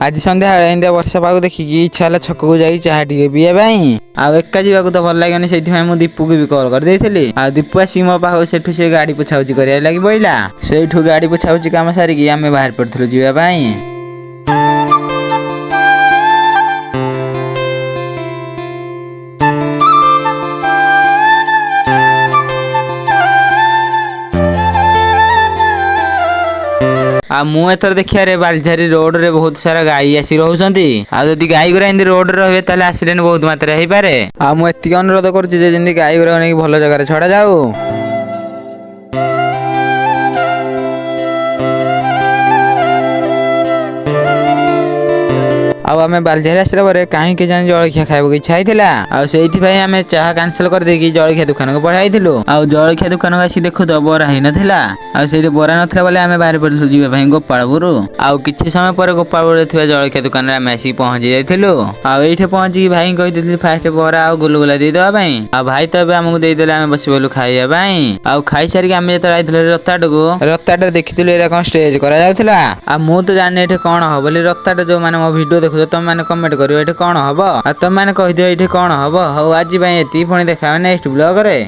आज संध्या एंदिया वर्षा पाग देखिकी इच्छा है छक को जाई चाहा टिके पिए आउ एका जावाक तो भल लगे से मुझे दीपू को भी कॉल कर देइथिली। आ दीपू आसी मो पाख सेठू से गाड़ी पोछाउची करिया लागि बोइला सेठू गाड़ी पोछाउची काम सारिकी आमे बाहर पड़थिलु जीवा पई। आ मु एथर देखिया रे बालझारी रोड रे बहुत सारा गाई आसी रहउछंती। आ जदी गाई गुरा इंदी रोड रे रहबे ताले एक्सीडेंट बहुत मात्रा हे पारे। आ मु एतिक अनुरोध करूची जे जिंदी गाई गुरा नै भलो जगह रे छडा जाऊ। आउ आमे बालझारी आसला परे काहे के जान जळखिया खाइबो की इच्छा आइथिला। आ सेठी भाई आमे चाहा कैंसिल कर देकी जळखिया दुकान को पळाइथिलु। आ जळखिया दुकान को आसी देखु तो बरा हि नथिला। आ सेठी बरा नथिला बोले आमे बाहर पड़लु जीवा भाई गोपालपुर। आ किछि समय परे गोपालपुर थिबा जळखिया दुकान रे आमे आसी पहुंची जाइथिलु। आ एठे पहुंची भाई कहि दिथिलि फास्ट बरा आ गुलगुला दे दवा भाई। आ भाई तो हमकु दे देले आमे बसी बोलु खाइया भाई। आ खाइ सारी आमे जत आइथिलु रत्ताट देखिथिलु एरा कोन स्टेज करा जाउथिला। आ मु तो जाने एठे कोन हो बोली रत्ताट जो माने मो वीडियो देखु तुम मैंने कमेंट करियो एठे कोन हबो। आ तुम मैंने कहि दियो एठे कोन हबो। हो आज भाई एती पुणी देखा नेक्स्ट ब्लॉग रे।